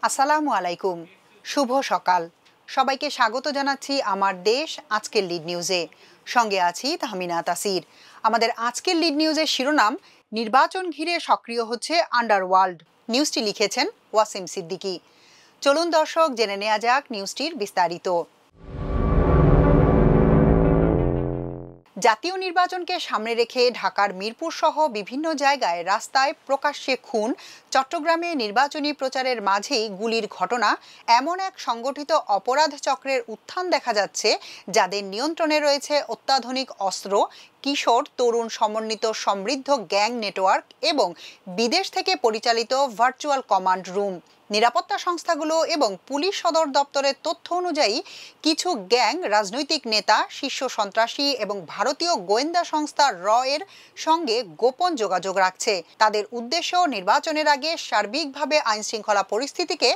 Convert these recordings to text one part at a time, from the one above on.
আসসালামু আলাইকুম, শুভ সকাল। সবাইকে স্বাগত জানাচ্ছি আমার দেশ আজকের লিড নিউজে। সঙ্গে আছি তাহমিনা তাসির। আমাদের আজকের লিড নিউজের শিরোনাম, নির্বাচন ঘিরে সক্রিয় হচ্ছে আন্ডারওয়ার্ল্ড। নিউজটি লিখেছেন ওয়াসিম সিদ্দিকী। চলুন দর্শক, জেনে নেওয়া যাক নিউজটির বিস্তারিত। জাতীয় নির্বাচনকে সামনে রেখে ঢাকার মিরপুর সহ বিভিন্ন জায়গায় রাস্তায় প্রকাশ্যে খুন, চট্টগ্রামে নির্বাচনী প্রচারের মাঝেই গুলির ঘটনা, এমন এক সংগঠিত অপরাধ চক্রের উত্থান দেখা যাচ্ছে যাদের নিয়ন্ত্রণে রয়েছে অত্যাধুনিক অস্ত্র, কিশোর তরুণ সমন্বিত সমৃদ্ধ গ্যাং নেটওয়ার্ক এবং বিদেশ থেকে পরিচালিত ভার্চুয়াল কমান্ড রুম। নিরাপত্তা সংস্থাগুলো এবং পুলিশ সদর দপ্তরের তথ্য অনুযায়ী কিছু গ্যাং রাজনৈতিক নেতা, শীর্ষ সন্ত্রাসী এবং ভারতীয় গোয়েন্দা সংস্থা র এর সঙ্গে গোপন যোগাযোগ রাখছে। তাদের উদ্দেশ্য নির্বাচনের আগে সার্বিকভাবে আইনশৃঙ্খলা পরিস্থিতিকে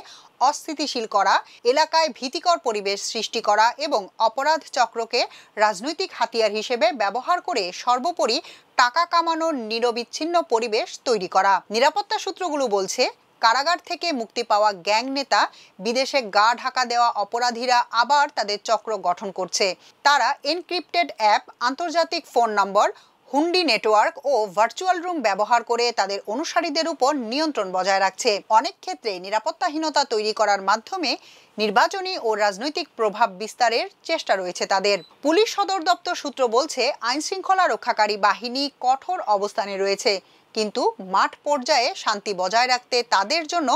অস্থিতিশীল করা, এলাকায় ভীতিকর পরিবেশ সৃষ্টি করা এবং অপরাধ চক্রকে রাজনৈতিক হাতিয়ার হিসেবে ব্যবহার করে সর্বোপরি টাকা কামানোর নিরবিচ্ছিন্ন পরিবেশ তৈরি করা। নিরাপত্তা সূত্রগুলো বলছে, কারাগার থেকে মুক্তি পাওয়া গ্যাং নেতা, বিদেশে গা ঢাকা দেওয়া অপরাধীরা আবার তাদের চক্র গঠন করছে। তারা এনক্রিপ্টেড অ্যাপ, আন্তর্জাতিক ফোন নম্বর, হুন্ডি নেটওয়ার্ক ও ভার্চুয়াল রুম ব্যবহার করে তাদের অনুসারীদের উপর নিয়ন্ত্রণ বজায় রাখছে। অনেক ক্ষেত্রে নিরাপত্তাহীনতা তৈরি করার মাধ্যমে নির্বাচনী ও রাজনৈতিক প্রভাব বিস্তারের চেষ্টা রয়েছে তাদের। পুলিশ সদর দপ্তর সূত্র বলছে, আইনশৃঙ্খলা রক্ষাকারী বাহিনী কঠোর অবস্থানে রয়েছে, কিন্তু মাঠ পর্যায়ে শান্তি বজায় রাখতে তাদের জন্য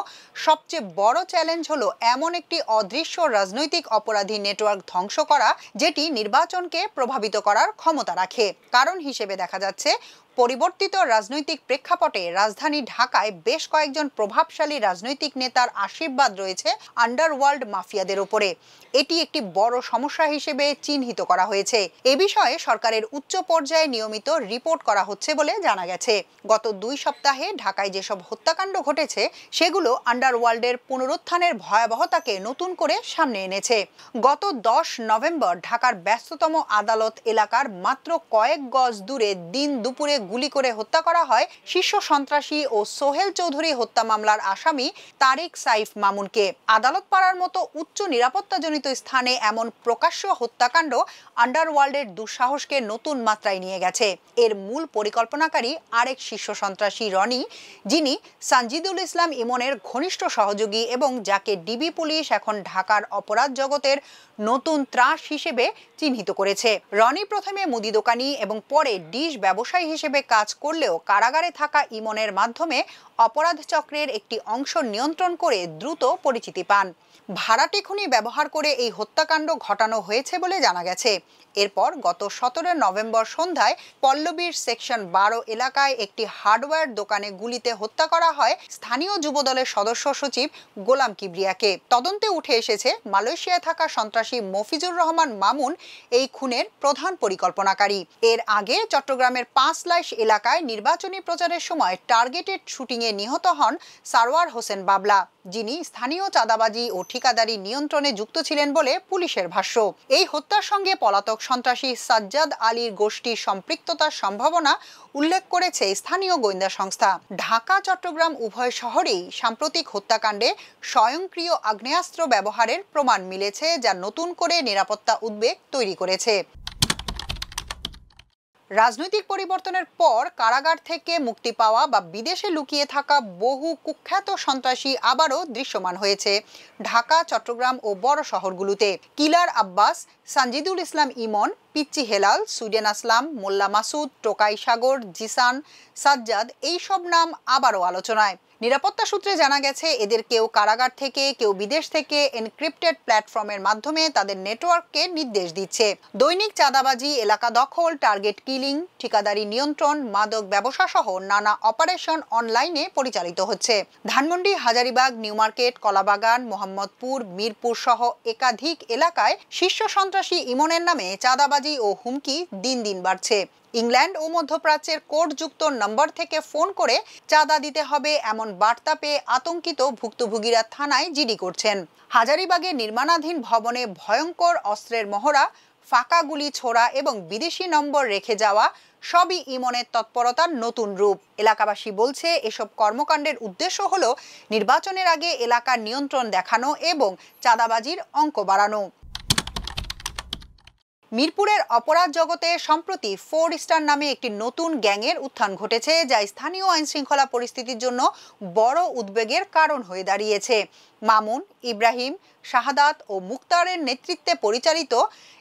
সবচেয়ে বড় চ্যালেঞ্জ হলো এমন একটি অদৃশ্য রাজনৈতিক অপরাধী নেটওয়ার্ক ধ্বংস করা, যেটি নির্বাচনকে প্রভাবিত করার ক্ষমতা রাখে। কারণ হিসেবে দেখা যাচ্ছে, পরিবর্তিত রাজনৈতিক প্রেক্ষাপটে রাজধানী ঢাকায় বেশ কয়েকজন প্রভাবশালী রাজনৈতিক নেতার আশীর্বাদ রয়েছে আন্ডারওয়ার্ল্ড মাফিয়াদের উপরে। এটি একটি বড় সমস্যা হিসেবে চিহ্নিত করা হয়েছে। এ বিষয়ে সরকারের উচ্চ পর্যায়ে নিয়মিত রিপোর্ট করা হচ্ছে বলে জানা গেছে। গত 2 সপ্তাহে ঢাকায় যেসব হত্যাকাণ্ড ঘটেছে, সেগুলো আন্ডারওয়ার্ল্ডের পুনরুত্থানের ভয়াবহতাকে নতুন করে সামনে এনেছে। গত 10 নভেম্বর ঢাকার ব্যস্ততম আদালত এলাকার মাত্র কয়েক গজ দূরে দিন দুপুরে গুলি করে হত্যা করা হয় শীর্ষ সন্ত্রাসী ও সোহেল চৌধুরী হত্যা মামলার আসামি তারিক সাইফ মামুনকে। আদালত পাড়ার মতো উচ্চ নিরাপত্তাজনিত স্থানে এমন প্রকাশ্য হত্যাকাণ্ড আন্ডারওয়ার্ল্ডের দুঃসাহসকে নতুন মাত্রায় নিয়ে গেছে। এর মূল পরিকল্পনাকারী আরেক শীর্ষ সন্ত্রাসী রনি, যিনি সানজিদুল ইসলাম ইমনের ঘনিষ্ঠ সহযোগী এবং যাকে ডিবি পুলিশ এখন ঢাকার অপরাধ জগতের নতুন ত্রাস হিসেবে চিহ্নিত করেছে। রনি প্রথমে মুদি দোকানি এবং পরে ডিশ ব্যবসায়ী হিসেবে কাজ করলেও কারাগারে থাকা ইমনের মাধ্যমে অপরাধ চক্রের একটি অংশ নিয়ন্ত্রণ করে দ্রুত পরিচিতি পান। ভাড়াটে খুনি ব্যবহার করে এই হত্যাকাণ্ড ঘটানো হয়েছে বলে জানা গেছে। এরপর গত 17 নভেম্বর সন্ধ্যায় পল্লবীর সেকশন 12 এলাকায় একটি হার্ডওয়্যার দোকানে গুলিতে হত্যা করা হয় স্থানীয় যুবদলের সদস্য সচিব গোলাম কিবরিয়াকে। তদন্তে উঠে এসেছে, মালয়েশিয়ায় থাকা সন্ত্রাসী মফিজুর রহমান মামুন এই খুনের প্রধান পরিকল্পনাকারী। এর আগে চট্টগ্রামের 5 লাইশ এলাকায় নির্বাচনী প্রচারের সময় টার্গেটেড শুটিংয়ে নিহত হন সারওয়ার হোসেন বাবলা, যিনি স্থানীয় চাঁদাবাজি ও ঠিকাদারি নিয়ন্ত্রণে যুক্ত ছিলেন বলে পুলিশের ভাষ্য। এই হত্যার সঙ্গে পলাতক সন্ত্রাসী সাজ্জাদ আলীর গোষ্ঠীর সম্পৃক্ততার সম্ভাবনা উল্লেখ করেছে স্থানীয় গোয়েন্দা সংস্থা। ঢাকা চট্টগ্রাম উভয় শহরেই সাম্প্রতিক হত্যাকাণ্ডে স্বয়ংক্রিয় আগ্নেয়াস্ত্র ব্যবহারের প্রমাণ মিলেছে, যা নতুন করে নিরাপত্তা উদ্বেগ তৈরি করেছে। রাজনৈতিক পরিবর্তনের পর কারাগার থেকে মুক্তি পাওয়া বা বিদেশে লুকিয়ে থাকা বহু কুখ্যাত সন্ত্রাসী আবারও দৃশ্যমান হয়েছে ঢাকা, চট্টগ্রাম ও বড় শহরগুলোতে। কিলার আব্বাস, সানজিদুল ইসলাম ইমন, পিচ্চি হেলাল, সুইডেন আসলাম, মোল্লা মাসুদ, টোকাই সাগর, জিসান, সাজ্জাদ, এইসব নাম আবারও আলোচনায়। নিরাপত্তা সূত্রে জানা গেছে, এদের কেউ কারাগার থেকে, কেউ বিদেশ থেকে এনক্রিপ্টেড প্ল্যাটফর্মের মাধ্যমে তাদের নেটওয়ার্ককে নির্দেশ দিচ্ছে। দৈনিক চাঁদাবাজি, এলাকা দখল, টার্গেট কিলিং, ঠিকাদারি নিয়ন্ত্রণ, মাদক ব্যবসা সহ নানা অপারেশন অনলাইনে পরিচালিত হচ্ছে। ধানমন্ডি, হাজারীবাগ, নিউ মার্কেট, কলাবাগান, মোহাম্মদপুর, মিরপুর সহ একাধিক এলাকায় শীর্ষ সন্ত্রাসী ইমনের নামে চাঁদাবাজি ও হুমকি দিন দিন বাড়ছে। ইংল্যান্ড ও মধ্যপ্রাচ্যের কোডযুক্ত নম্বর থেকে ফোন করে চাঁদা দিতে হবে এমন বার্তা পেয়ে আতঙ্কিত ভুক্তভোগীরা থানায় জিডি করছেন। হাজারীবাগে নির্মাণাধীন ভবনে ভয়ঙ্কর অস্ত্রের মহড়া, ফাঁকা গুলি ছোড়া এবং বিদেশি নম্বর রেখে যাওয়া সবই ইমনের তৎপরতার নতুন রূপ। এলাকাবাসী বলছে, এসব কর্মকাণ্ডের উদ্দেশ্য হলো নির্বাচনের আগে এলাকার নিয়ন্ত্রণ দেখানো এবং চাঁদাবাজির অঙ্ক বাড়ানো। মিরপুরের অপরাধ জগতে সম্প্রতি 4 স্টার নামে একটি নতুন গ্যাংয়ের উত্থান ঘটেছে, যা স্থানীয় আইনশৃঙ্খলা পরিস্থিতির জন্য বড় উদ্বেগের কারণ হয়ে দাঁড়িয়েছে। মামুন, ইব্রাহিম, শাহাদাত ও মুক্তারের নেতৃত্বে পরিচালিত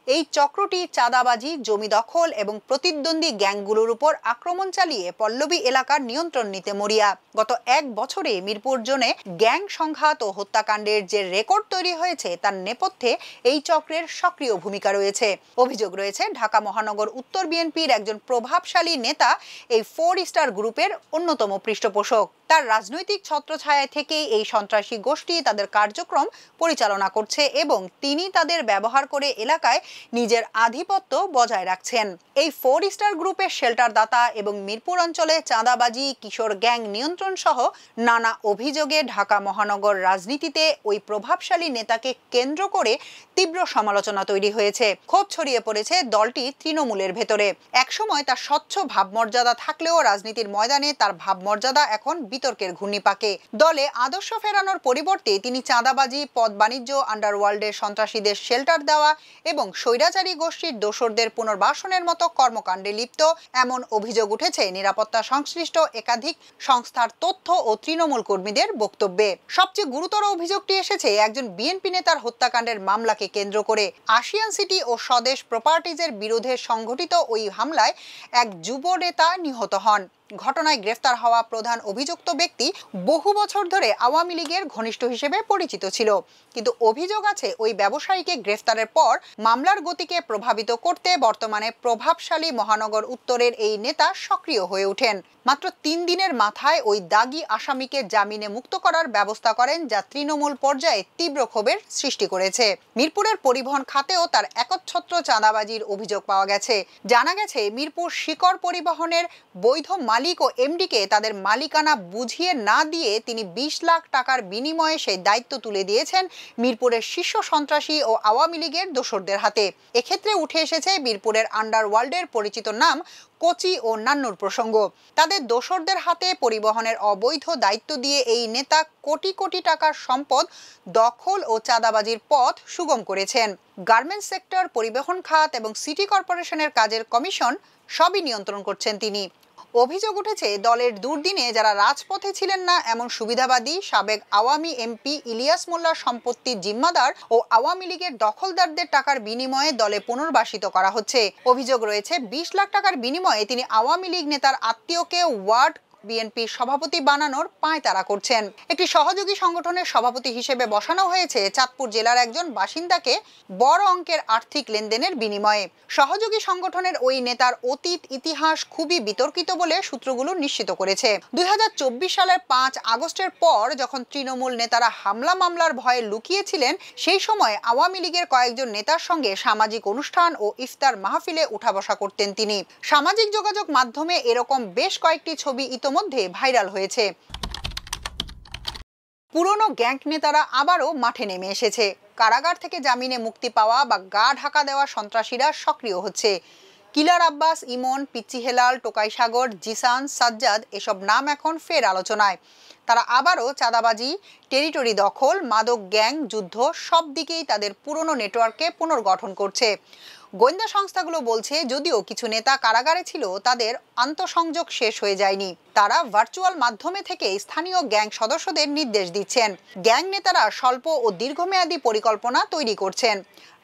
এই চক্রটি চাঁদাবাজি, জমি দখল এবং প্রতিদ্বন্দ্বী গ্যাংগুলোর উপর আক্রমণ চালিয়ে পল্লবী এলাকার নিয়ন্ত্রণ নিতে মরিয়া। গত 1 বছরে মিরপুর জোনে গ্যাং সংঘাত ও হত্যাকাণ্ডের যে রেকর্ড তৈরি হয়েছে তার নেপথ্যে এই চক্রের সক্রিয় ভূমিকা রয়েছে। অভিযোগ রয়েছে, ঢাকা মহানগর উত্তর বিএনপির একজন প্রভাবশালী নেতা এই 4 স্টার গ্রুপের অন্যতম পৃষ্ঠপোষক। তার রাজনৈতিক ছত্রছায়া থেকেই এই সন্ত্রাসী গোষ্ঠী তাদের কার্যক্রম পরিচালনা করছে এবং তিনি তাদের ব্যবহার করে এলাকায় নিজের আধিপত্য বজায় রাখছেন। এই 4 স্টার গ্রুপের শেল্টারদাতা এবং মিরপুর অঞ্চলে চাঁদাবাজি, কিশোর গ্যাং নিয়ন্ত্রণ সহ নানা অভিযোগে ঢাকা মহানগর রাজনীতিতে ওই প্রভাবশালী নেতাকে কেন্দ্র করে তীব্র সমালোচনা তৈরি হয়েছে। ক্ষোভ ছড়িয়ে পড়েছে দলটি তৃণমূলের ভেতরে। একসময় তার স্বচ্ছ ভাবমর্যাদা থাকলেও রাজনীতির ময়দানে তার ভাবমর্যাদা এখন বিতর্কের ঘূর্ণিপাকে। দলে আদর্শ ফেরানোর পরিবর্তে তিনি চাঁদাবাজি, পদ বাণিজ্য, আন্ডারওয়ার্ল্ডের সন্ত্রাসীদের শেল্টার দেওয়া এবং স্বৈরাচারী গোষ্ঠীর দোসরদের পুনর্বাসনের মতো কর্মকাণ্ডে লিপ্ত, এমন অভিযোগ উঠেছে নিরাপত্তা সংশ্লিষ্ট একাধিক সংস্থার তথ্য ও তৃণমূল কর্মীদের বক্তব্যে। সবচেয়ে গুরুতর অভিযোগটি এসেছে একজন বিএনপি নেতার হত্যাকাণ্ডের মামলাকে কেন্দ্র করে। আশিয়ান সিটি ও স্বদেশ প্রপার্টিজের বিরুদ্ধে সংঘটিত ওই হামলায় এক যুব নেতা নিহত হন। ঘটনায় গ্রেফতার হওয়া প্রধান অভিযুক্ত ব্যক্তি বহু বছর ধরে আওয়ামী লীগের ঘনিষ্ঠ হিসেবে পরিচিত ছিল, কিন্তু অভিযোগ আছে ওই ব্যবসায়ীকে গ্রেফতারের পর মামলার গতিকে প্রভাবিত করতে বর্তমানে প্রভাবশালী মহানগর উত্তরের এই নেতা সক্রিয় হয়ে ওঠেন। মাত্র 3 দিনের মাথায় ওই দাগী আসামিকে জামিনে মুক্ত করার ব্যবস্থা করেন, যা তৃণমূল পর্যায়ে তীব্র ক্ষোভের সৃষ্টি করেছে। মিরপুরের পরিবহন খাতেও তার একচ্ছত্র চাঁদাবাজির অভিযোগ পাওয়া গেছে। জানা গেছে, মিরপুর শিকড় পরিবহনের বৈধ মালিক ও এমডিকে তাদের মালিকানা বুঝিয়ে না দিয়ে তিনি 20 লাখ টাকার বিনিময়ে সেই দায়িত্ব তুলে দিয়েছেন মিরপুরের শীর্ষ সন্ত্রাসী ও আওয়ামী লীগের দোসরদের হাতে। এক্ষেত্রে উঠে এসেছে মিরপুরের আন্ডারওয়ার্ল্ডের পরিচিত নাম কোচি ও নান্নুর প্রসঙ্গ। তাদের দোসরদের হাতে পরিবহনের অবৈধ দায়িত্ব দিয়ে এই নেতা কোটি কোটি টাকার সম্পদ দখল ও চাঁদাবাজির পথ সুগম করেছেন। গার্মেন্টস সেক্টর, পরিবহন খাত এবং সিটি কর্পোরেশনের কাজের কমিশন সবই নিয়ন্ত্রণ করছেন তিনি। অভিযোগ উঠেছে, দলের দুর্দিনে যারা রাজপথে ছিলেন না এমন সুবিধাবাদী সাবেক আওয়ামী এমপি ইলিয়াস মোল্লার সম্পত্তির জিম্মাদার ও আওয়ামী লীগের দখলদারদের টাকার বিনিময়ে দলে পুনর্বাসিত করা হচ্ছে। অভিযোগ রয়েছে, 20 লাখ টাকার বিনিময়ে তিনি আওয়ামী লীগ নেতার আত্মীয়কে ওয়ার্ড বিএনপির সভাপতি বানানোর পায়তারা করছেন। একটি সহযোগী সংগঠনের সভাপতি হিসেবে বসানো হয়েছে চাঁদপুর জেলার একজন বাসিন্দাকে বড় অঙ্কের আর্থিক লেনদেনের বিনিময়ে। সহযোগী সংগঠনের ওই নেতার অতীত ইতিহাস খুবই বিতর্কিত বলে সূত্রগুলো নিশ্চিত করেছে। 2024 সালের 5 আগস্টের পর যখন তৃণমূল নেতারা হামলা মামলার ভয়ে লুকিয়েছিলেন, সেই সময় আওয়ামী লীগের কয়েকজন নেতার সঙ্গে সামাজিক অনুষ্ঠান ও ইফতার মাহফিলে উঠা বসা করতেন তিনি। সামাজিক যোগাযোগ মাধ্যমে এরকম বেশ কয়েকটি ছবি মধ্যে ভাইরাল হয়েছে। পুরনো গ্যাং নেতারা আবারও মাঠে নেমে এসেছে। কারাগার থেকে জামিনে মুক্তি পাওয়া বা গা ঢাকা দেওয়া সন্ত্রাসীরা সক্রিয় হচ্ছে। কিলার আব্বাস, ইমন, পিচ্চি হেলাল, টোকাই সাগর, জিসান, সাজ্জাদ এসব নাম এখন ফের আলোচনায়। তারা আবারও চাঁদাবাজি, টেরিটরি দখল, মাদক গ্যাং, যুদ্ধ সব দিকেই তাদের পুরনো নেটওয়ার্ককে পুনর্গঠন করছে। গোয়েন্দা সংস্থাগুলো বলছে, যদিও কিছু নেতা কারাগারে ছিল, তাদের আন্তঃসংযোগ শেষ হয়ে যায়নি। তারা ভার্চুয়াল মাধ্যমে থেকে স্থানীয় গ্যাং সদস্যদের নির্দেশ দিচ্ছেন। গ্যাং নেতারা স্বল্প ও দীর্ঘমেয়াদী পরিকল্পনা তৈরি করছেন।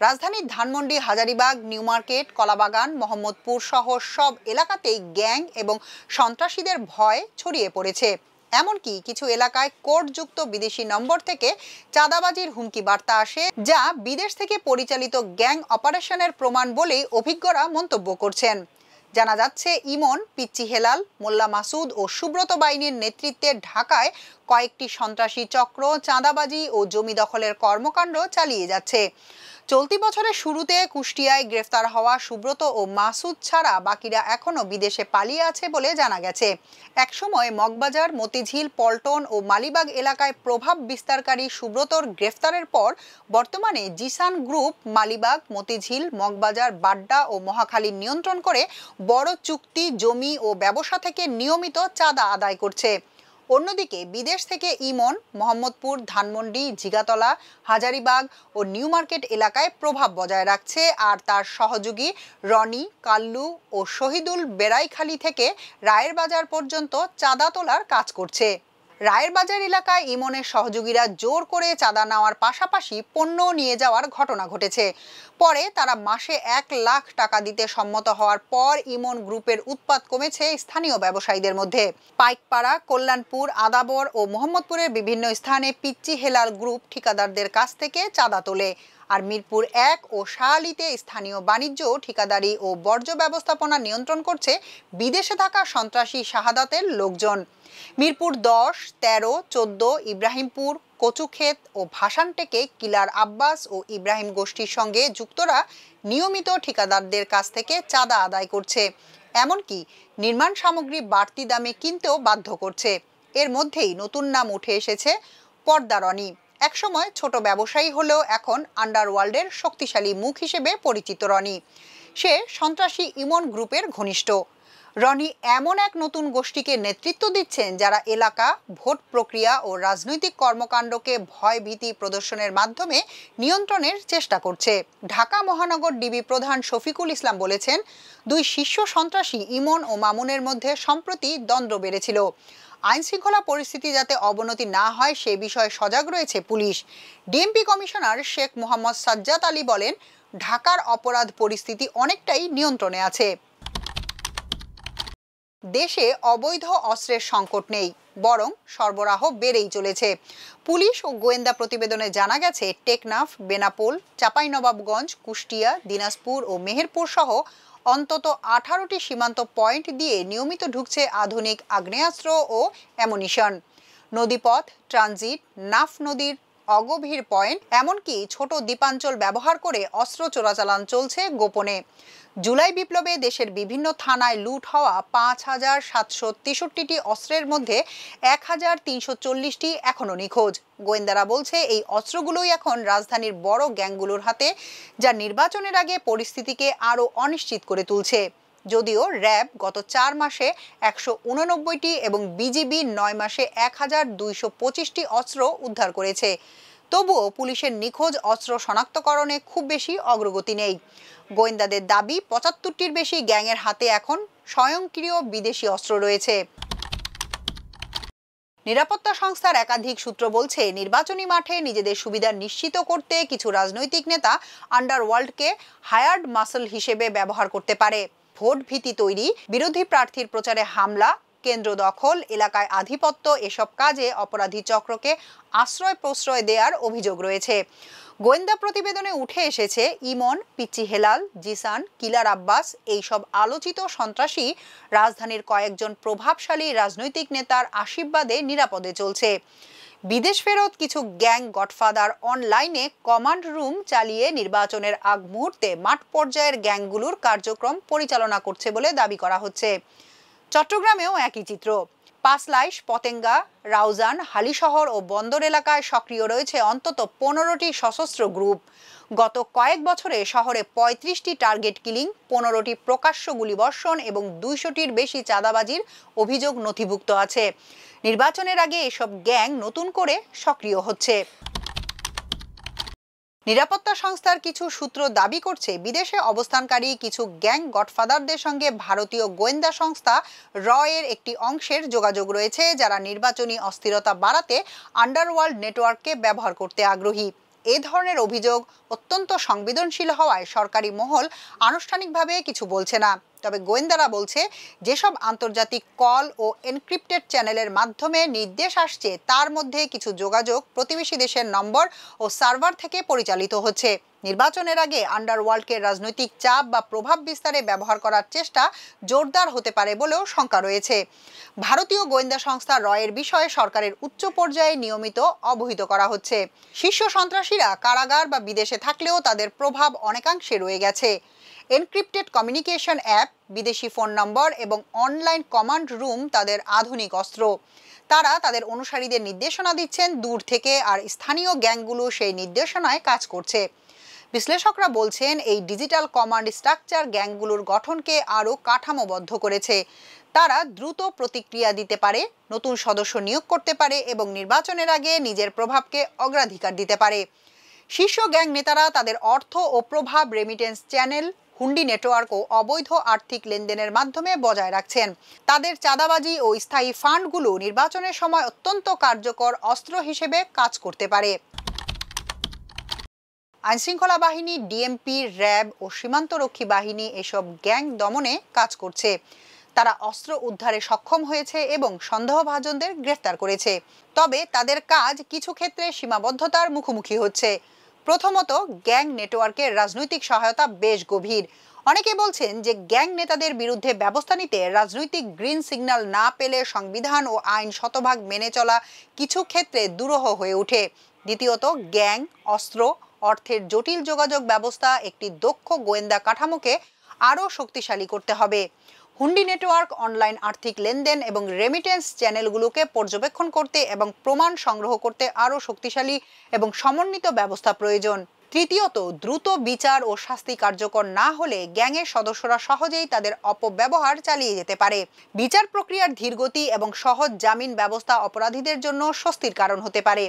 রাজধানীর ধানমন্ডি, হাজারীবাগ, নিউ মার্কেট, কলাবাগান, মোহাম্মদপুর সহ সব এলাকাতেই গ্যাং এবং সন্ত্রাসীদের ভয় ছড়িয়ে পড়েছে। এমনকি কিছু এলাকায় কোডযুক্ত বিদেশি নম্বর থেকে চাঁদাবাজির হুমকি বার্তা আসে, যা বিদেশ থেকে পরিচালিত গ্যাং অপারেশনের প্রমাণ বলেই অভিজ্ঞরা মন্তব্য করছেন। জানা যাচ্ছে, ইমন, পিচ্চি হেলাল, মোল্লা মাসুদ ও সুব্রত বাহিনীর নেতৃত্বে ঢাকায় কয়েকটি সন্ত্রাসী চক্র চাঁদাবাজি ও জমি দখলের কর্মকাণ্ড চালিয়ে যাচ্ছে। চলতি বছরের শুরুতে কুষ্টিয়ায় গ্রেফতার হওয়া সুব্রত ও মাসুদ ছাড়া বাকিরা এখনো বিদেশে পালিয়ে আছে বলে জানা গেছে। একসময় মগবাজার, মতিঝিল, পল্টন ও মালিবাগ এলাকায় প্রভাব বিস্তারকারী সুব্রতর গ্রেফতারের পর বর্তমানে জিসান গ্রুপ মালিবাগ, মতিঝিল, মগবাজার, বাড্ডা ও মহাখালী নিয়ন্ত্রণ করে বড় চুক্তি, জমি ও ব্যবসা থেকে নিয়মিত চাঁদা আদায় করছে। অন্যদিকে বিদেশ থেকে ইমন মোহাম্মদপুর, ধানমন্ডি, জিগাতলা, হাজারীবাগ ও নিউ মার্কেট এলাকায় প্রভাব বজায় রাখছে, আর তার সহযোগী রনি, কাল্লু ও শহীদুল বেড়াইখালী থেকে রায়ের বাজার পর্যন্ত চাঁদা তোলার কাজ করছে। রায়ের বাজার এলাকায় ইমনের সহযোগীরা জোর করে চাঁদা নেওয়ার পাশাপাশি পণ্য নিয়ে যাওয়ার ঘটনা ঘটেছে। পরে তারা মাসে 1 লাখ টাকা দিতে সম্মত হওয়ার পর ইমন গ্রুপের উৎপাত কমেছে স্থানীয় ব্যবসায়ীদের মধ্যে। পাইকপাড়া, কল্যাণপুর, আদাবর ও মোহাম্মদপুরের বিভিন্ন স্থানে পিচ্চি হেলাল গ্রুপ ঠিকাদারদের কাছ থেকে চাঁদা তোলে। আর মিরপুর 1 ও শাহালিতে স্থানীয় বাণিজ্য, ঠিকাদারি ও বর্জ্য ব্যবস্থাপনা নিয়ন্ত্রণ করছে বিদেশে থাকা সন্ত্রাসী শাহাদাতের লোকজন। মিরপুর 10, 13, 14, ইব্রাহিমপুর, কচুক্ষেত ও ভাসানটেকে কিলার আব্বাস ও ইব্রাহিম গোষ্ঠীর সঙ্গে যুক্তরা নিয়মিত ঠিকাদারদের কাছ থেকে চাঁদা আদায় করছে, এমনকি নির্মাণ সামগ্রী বাড়তি দামে কিনতেও বাধ্য করছে। এর মধ্যেই নতুন নাম উঠে এসেছে পর্দা রনি। একসময় ছোট ব্যবসায়ী হলেও এখন আন্ডারওয়ার্ল্ডের শক্তিশালী মুখ হিসেবে পরিচিত রনি। সে সন্ত্রাসী ইমন গ্রুপের ঘনিষ্ঠ। রনি এমন এক নতুন গোষ্ঠীকে নেতৃত্ব দিচ্ছেন যারা এলাকা, ভোট প্রক্রিয়া ও রাজনৈতিক কর্মকাণ্ডকে ভয়ভীতি প্রদর্শনের মাধ্যমে নিয়ন্ত্রণের চেষ্টা করছে। ঢাকা মহানগর ডিবি প্রধান শফিকুল ইসলাম বলেছেন, 2 শীর্ষ সন্ত্রাসী ইমন ও মামুনের মধ্যে সম্প্রতি দ্বন্দ্ব বেড়েছিল। আইনশৃঙ্খলা পরিস্থিতি যাতে অবনতি না হয় সে বিষয়ে সজাগ রয়েছে police. DMP commissioner Sheikh Mohammad Sajjad Ali বলেন, ঢাকার অপরাধ পরিস্থিতি অনেকটাই নিয়ন্ত্রণে আছে। দেশে অবৈধ অস্ত্রের সংকট নেই, বরং সরবরাহ বেড়েই চলেছে। পুলিশ ও গোয়েন্দা প্রতিবেদনে জানা গেছে, টেকনাফ, বেনাপোল, চাঁপাইনবাবগঞ্জ, কুষ্টিয়া, দিনাজপুর ও মেহেরপুর সহ অন্তত 18টি সীমান্ত পয়েন্ট দিয়ে নিয়মিত ঢুকছে আধুনিক আগ্নেয়াস্ত্র ও অ্যামুনিশন। নদীপথ, ট্রানজিট, নাফ নদীর অগভীর পয়েন্ট, এমনকি ছোট দ্বীপাঞ্চল ব্যবহার করে অস্ত্র চোরাচালান চলছে গোপনে। জুলাই বিপ্লবে দেশের বিভিন্ন থানায় লুট হওয়া 5,763টি অস্ত্রের মধ্যে 1,340টি এখনও নিখোঁজ। গোয়েন্দারা বলছে, এই অস্ত্রগুলোই এখন রাজধানীর বড় গ্যাংগুলোর হাতে, যা নির্বাচনের আগে পরিস্থিতিকে আরও অনিশ্চিত করে তুলছে। যদিও র্যাব গত 4 মাসে 189টি এবং বিজিবি 9 মাসে 1,225টি অস্ত্র উদ্ধার করেছে, তবুও পুলিশের নিখোঁজ অস্ত্র শনাক্তকরণে খুব বেশি অগ্রগতি নেই। গোয়েন্দাদের দাবি, 75টির বেশি গ্যাংয়ের হাতে এখন স্বয়ংক্রিয় বিদেশি অস্ত্র রয়েছে। নিরাপত্তা সংস্থার একাধিক সূত্র বলছে, নির্বাচনী মাঠে নিজেদের সুবিধা নিশ্চিত করতে কিছু রাজনৈতিক নেতা আন্ডারওয়ার্ল্ডকে হায়ার্ড মাসল হিসেবে ব্যবহার করতে পারে। ভোট ভীতি তৈরি, বিরোধী প্রার্থীর প্রচারে হামলা, কেন্দ্র দখল, এলাকায় আধিপত্য, এসব কাজে অপরাধী চক্রকে আশ্রয় প্রশ্রয় দেওয়ার অভিযোগ রয়েছে। গোয়েন্দা প্রতিবেদনে উঠে এসেছে, ইমন, পিচ্চি হেলাল, জিসান, কিলার আব্বাস এইসব আলোচিত সন্ত্রাসী রাজধানীর কয়েকজন প্রভাবশালী রাজনৈতিক নেতার আশীর্বাদে নিরাপদে চলছে। বিদেশ ফেরত কিছু গ্যাং গডফাদার অনলাইনে কমান্ড রুম চালিয়ে নির্বাচনের আগ মুহূর্তে মাঠ পর্যায়ের গ্যাংগুলোর কার্যক্রম পরিচালনা করছে বলে দাবি করা হচ্ছে। চট্টগ্রামেও একই চিত্র। পাঁচলাইশ, পতেঙ্গা, রাউজান, হালিশহর ও বন্দর এলাকায় সক্রিয় রয়েছে অন্তত 15টি সশস্ত্র গ্রুপ। গত কয়েক বছরে শহরে 35টি টার্গেট কিলিং, 15টি প্রকাশ্য গুলিবর্ষণ এবং 200টির বেশি চাঁদাবাজির অভিযোগ নথিভুক্ত আছে। নির্বাচনের আগে এসব গ্যাং নতুন করে সক্রিয় হচ্ছে। নিরাপত্তা সংস্থার কিছু সূত্র দাবি করছে, বিদেশে অবস্থানকারী কিছু গ্যাং গডফাদারদের সঙ্গে ভারতীয় গোয়েন্দা সংস্থা র এর একটি অংশের যোগাযোগ রয়েছে, যারা নির্বাচনী অস্থিরতা বাড়াতে আন্ডারওয়ার্ল্ড নেটওয়ার্ককে ব্যবহার করতে আগ্রহী। এ ধরনের অভিযোগ অত্যন্ত সংবেদনশীল হওয়ায় সরকারি মহল আনুষ্ঠানিকভাবে কিছু বলছে না। তবে গোয়েন্দারা বলছে যেসব আন্তর্জাতিক কল ও এনক্রিপ্টেড চ্যানেলের মাধ্যমে নির্দেশ আসছে তার মধ্যে কিছু যোগাযোগ প্রতিবেশী দেশের নম্বর ও সার্ভার থেকে পরিচালিত হচ্ছে। নির্বাচনের আগে আন্ডারওয়ার্ল্ডকে রাজনৈতিক চাপ বা প্রভাব বিস্তারে ব্যবহার করার চেষ্টা জোরদার হতে পারে বলেও শঙ্কা রয়েছে। ভারতীয় গোয়েন্দা সংস্থা রয়ের বিষয়ে সরকারের উচ্চ পর্যায়ে নিয়মিত অবহিত করা হচ্ছে। শীর্ষ সন্ত্রাসীরা কারাগার বা বিদেশে থাকলেও তাদের প্রভাব অনেকাংশে রয়ে গেছে। এনক্রিপ্টেড কমিউনিকেশন অ্যাপ, বিদেশি ফোন নম্বর এবং অনলাইন কমান্ড রুম তাদের আধুনিক অস্ত্র। তারা তাদের অনুসারীদের নির্দেশনা দিচ্ছেন দূর থেকে, আর স্থানীয় গ্যাংগুলো সেই নির্দেশনায় কাজ করছে। বিশ্লেষকরা বলছেন এই ডিজিটাল কমান্ড স্ট্রাকচার গ্যাংগুলোর গঠনকে আরও কাঠামোবদ্ধ করেছে। তারা দ্রুত প্রতিক্রিয়া দিতে পারে, নতুন সদস্য নিয়োগ করতে পারে এবং নির্বাচনের আগে নিজের প্রভাবকে অগ্রাধিকার দিতে পারে। শীর্ষ গ্যাং নেতারা তাদের অর্থ ও প্রভাব রেমিটেন্স চ্যানেল, হুন্ডি নেটওয়ার্ক ও অবৈধ আর্থিক লেনদেনের মাধ্যমে বজায় রাখছেন। তাদের চাঁদাবাজি ও স্থায়ী ফান্ডগুলো নির্বাচনের সময় অত্যন্ত কার্যকর অস্ত্র হিসেবে কাজ করতে পারে। আইনশৃঙ্খলা বাহিনী, ডিএমপি, র্যাব ও সীমান্তরক্ষী বাহিনী এসব গ্যাং দমনে কাজ করছে। তারা অস্ত্র উদ্ধারে সক্ষম হয়েছে এবং সন্দেহভাজনদের গ্রেফতার করেছে। তবে তাদের কাজ কিছু ক্ষেত্রে সীমাবদ্ধতার মুখোমুখি হচ্ছে। প্রথমত, গ্যাং নেটওয়ার্কের রাজনৈতিক সহায়তা বেশ গভীর। অনেকে বলছেন যে গ্যাং নেতাদের বিরুদ্ধে ব্যবস্থা নিতে রাজনৈতিক গ্রিন সিগন্যাল না পেলে সংবিধান ও আইন শতভাগ মেনে চলা কিছু ক্ষেত্রে দুরূহ হয়ে ওঠে। দ্বিতীয়ত, গ্যাং, অস্ত্র, অর্থের জটিল যোগাযোগ ব্যবস্থা, একটি দক্ষ গোয়েন্দা কাঠামোকে আরও শক্তিশালী করতে হবে। হুন্ডি নেটওয়ার্ক, অনলাইন আর্থিক লেনদেন এবং রেমিটেন্স চ্যানেলগুলোকে পর্যবেক্ষণ করতে এবং প্রমাণ সংগ্রহ করতে আরও শক্তিশালী এবং সমন্বিত ব্যবস্থা প্রয়োজন। তৃতীয়ত, দ্রুত বিচার ও শাস্তি কার্যকর না হলে গ্যাংয়ের সদস্যরা সহজেই তাদের অপব্যবহার চালিয়ে যেতে পারে। বিচার প্রক্রিয়ার ধীরগতি এবং সহজ জামিন ব্যবস্থা অপরাধীদের জন্য স্বস্তির কারণ হতে পারে।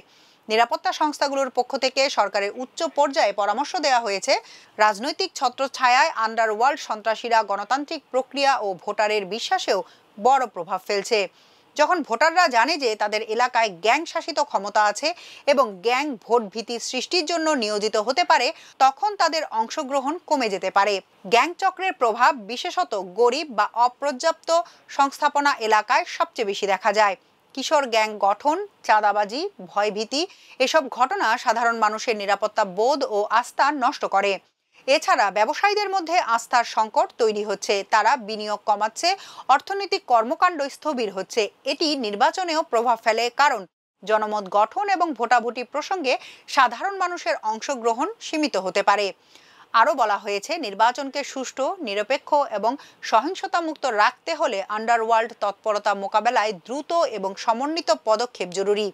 নিরাপত্তা সংস্থাগুলোর পক্ষ থেকে সরকারের উচ্চ পর্যায়ে পরামর্শ দেওয়া হয়েছে, রাজনৈতিক ছত্রছায়ায় আন্ডারওয়ার্ল্ড সন্ত্রাসীরা গণতান্ত্রিক প্রক্রিয়া ও ভোটারের বিশ্বাসেও বড় প্রভাব ফেলছে। যখন ভোটাররা জানে যে তাদের এলাকায় গ্যাং শাসিত ক্ষমতা আছে এবং গ্যাং ভোট ভীতি সৃষ্টির জন্য নিয়োজিত হতে পারে, তখন তাদের অংশগ্রহণ কমে যেতে পারে। গ্যাং চক্রের প্রভাব বিশেষত গরিব বা অপর্যাপ্ত সংস্থাপনা এলাকায় সবচেয়ে বেশি দেখা যায়। কিশোর গ্যাং গঠন, চাঁদাবাজি, ভয়ভীতি এসব ঘটনা সাধারণ মানুষের নিরাপত্তা বোধ ও আস্থা নষ্ট করে। এছাড়া ব্যবসায়ীদের মধ্যে আস্থার সংকট তৈরি হচ্ছে, তারা বিনিয়োগ কমাচ্ছে, অর্থনৈতিক কর্মকাণ্ড স্থবির হচ্ছে। এটি নির্বাচনেও প্রভাব ফেলে, কারণ জনমত গঠন এবং ভোটাভুটি প্রসঙ্গে সাধারণ মানুষের অংশগ্রহণ সীমিত হতে পারে। আরও বলা হয়েছে, নির্বাচনকে সুষ্ঠু, নিরপেক্ষ এবং সহিংসতামুক্ত রাখতে হলে আন্ডারওয়ার্ল্ড তৎপরতা মোকাবেলায় দ্রুত এবং সমন্বিত পদক্ষেপ জরুরি।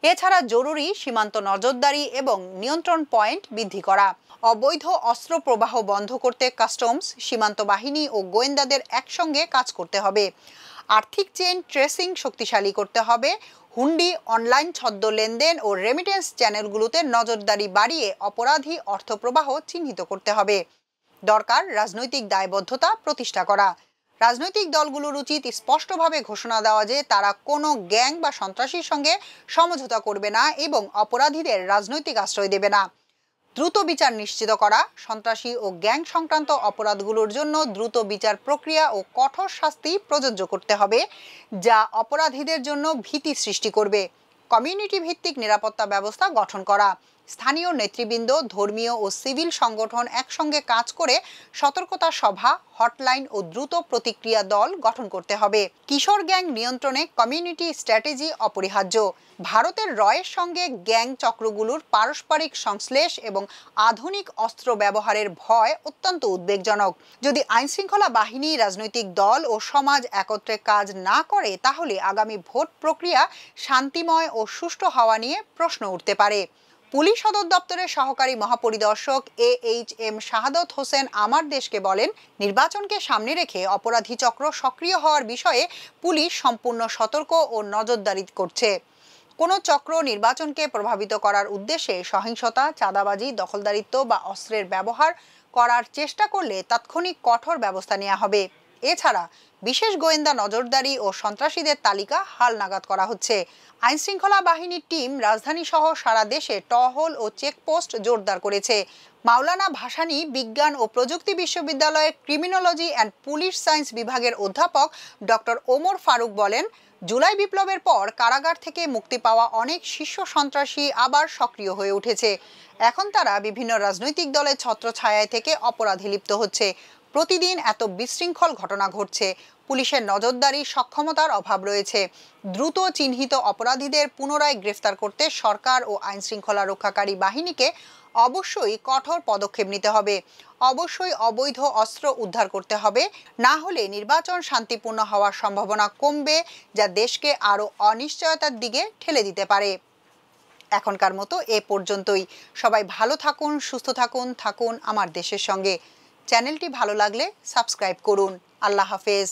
এছাড়া জরুরি সীমান্ত নজরদারি এবং নিয়ন্ত্রণ পয়েন্ট বৃদ্ধি করা। অবৈধ অস্ত্র প্রবাহ বন্ধ করতে কাস্টমস, সীমান্ত বাহিনী ও গোয়েন্দাদের একসঙ্গে কাজ করতে হবে। আর্থিক চেইন ট্রেসিং শক্তিশালী করতে হবে। হুন্ডি, অনলাইন ছদ্ম লেনদেন ও রেমিটেন্স চ্যানেলগুলোতে নজরদারি বাড়িয়ে অপরাধী অর্থপ্রবাহ চিহ্নিত করতে হবে। দরকার রাজনৈতিক দায়বদ্ধতা প্রতিষ্ঠা করা। রাজনৈতিক দলগুলোর উচিত স্পষ্টভাবে ঘোষণা দেওয়া যে তারা কোনো গ্যাং বা সন্ত্রাসীর সঙ্গে সমঝোতা করবে না এবং অপরাধীদের রাজনৈতিক আশ্রয় দেবে না। দ্রুত বিচার নিশ্চিত করা। সন্ত্রাসী ও গ্যাং সংক্রান্ত অপরাধগুলোর জন্য দ্রুত বিচার প্রক্রিয়া ও কঠোর শাস্তি প্রযোজ্য করতে হবে, যা অপরাধীদের জন্য ভীতি সৃষ্টি করবে। কমিউনিটি ভিত্তিক নিরাপত্তা ব্যবস্থা গঠন করা। স্থানীয় নেতৃবৃন্দ, ধর্মীয় ও সিভিল সংগঠন একসঙ্গে কাজ করে সতর্কতা সভা, হটলাইন ও দ্রুত প্রতিক্রিয়া দল গঠন করতে হবে। কিশোর গ্যাং নিয়ন্ত্রণে কমিউনিটি স্ট্র্যাটেজি অপরিহার্য। ভারতের রয়ের সঙ্গে গ্যাং চক্রগুলোর পারস্পরিক সংশ্লেষ এবং আধুনিক অস্ত্র ব্যবহারের ভয় অত্যন্ত উদ্বেগজনক। যদি আইনশৃঙ্খলা বাহিনী, রাজনৈতিক দল ও সমাজ একত্রে কাজ না করে, তাহলে আগামী ভোট প্রক্রিয়া শান্তিময় ও সুষ্ঠু হওয়া নিয়ে প্রশ্ন উঠতে পারে। পুলিশ সদর দপ্তরের সহকারী মহাপরিদর্শক AHM শাহাদত হোসেন আমার দেশকে বলেন, নির্বাচনকে সামনে রেখে অপরাধী চক্র সক্রিয় হওয়ার বিষয়ে পুলিশ সম্পূর্ণ সতর্ক ও নজরদারি করছে। কোনো চক্র নির্বাচনকে প্রভাবিত করার উদ্দেশ্যে সহিংসতা, চাঁদাবাজি, দখলদারিত্ব বা অস্ত্রের ব্যবহার করার চেষ্টা করলে তাৎক্ষণিক কঠোর ব্যবস্থা নেওয়া হবে। এছাড়া বিশেষ গোয়েন্দা নজরদারি ও সন্ত্রাসীদের তালিকা হালনাগাদ করা হচ্ছে। আইনশৃঙ্খলা বাহিনীর টিম রাজধানী সহ সারা দেশে টহল ও চেকপোস্ট জোরদার করেছে। মাওলানা ভাসানী বিজ্ঞান ও প্রযুক্তি বিশ্ববিদ্যালয়ের ক্রিমিনোলজি অ্যান্ড পুলিশ সায়েন্স বিভাগের অধ্যাপক ডক্টর ওমর ফারুক বলেন, জুলাই বিপ্লবের পর কারাগার থেকে মুক্তি পাওয়া অনেক শীর্ষ সন্ত্রাসী আবার সক্রিয় হয়ে উঠেছে। এখন তারা বিভিন্ন রাজনৈতিক দলের ছত্রছায়ায় থেকে অপরাধে লিপ্ত হচ্ছে। প্রতিদিন এত বিশৃঙ্খল ঘটনা ঘটছে। পুলিশের নজরদারি সক্ষমতার অভাব রয়েছে। দ্রুত চিহ্নিত অপরাধীদের পুনরায় গ্রেফতার করতে সরকার ও আইনশৃঙ্খলা রক্ষাকারী বাহিনীকে অবশ্যই কঠোর পদক্ষেপ নিতে হবে। অবশ্যই অবৈধ অস্ত্র উদ্ধার করতে হবে, না হলে নির্বাচন শান্তিপূর্ণ হওয়ার সম্ভাবনা কমবে, যা দেশকে আরও অনিশ্চয়তার দিকে ঠেলে দিতে পারে। এখনকার মতো এ পর্যন্তই। সবাই ভালো থাকুন, সুস্থ থাকুন আমার দেশের সঙ্গে। চ্যানেলটি ভালো লাগলে সাবস্ক্রাইব করুন। আল্লাহ হাফেজ।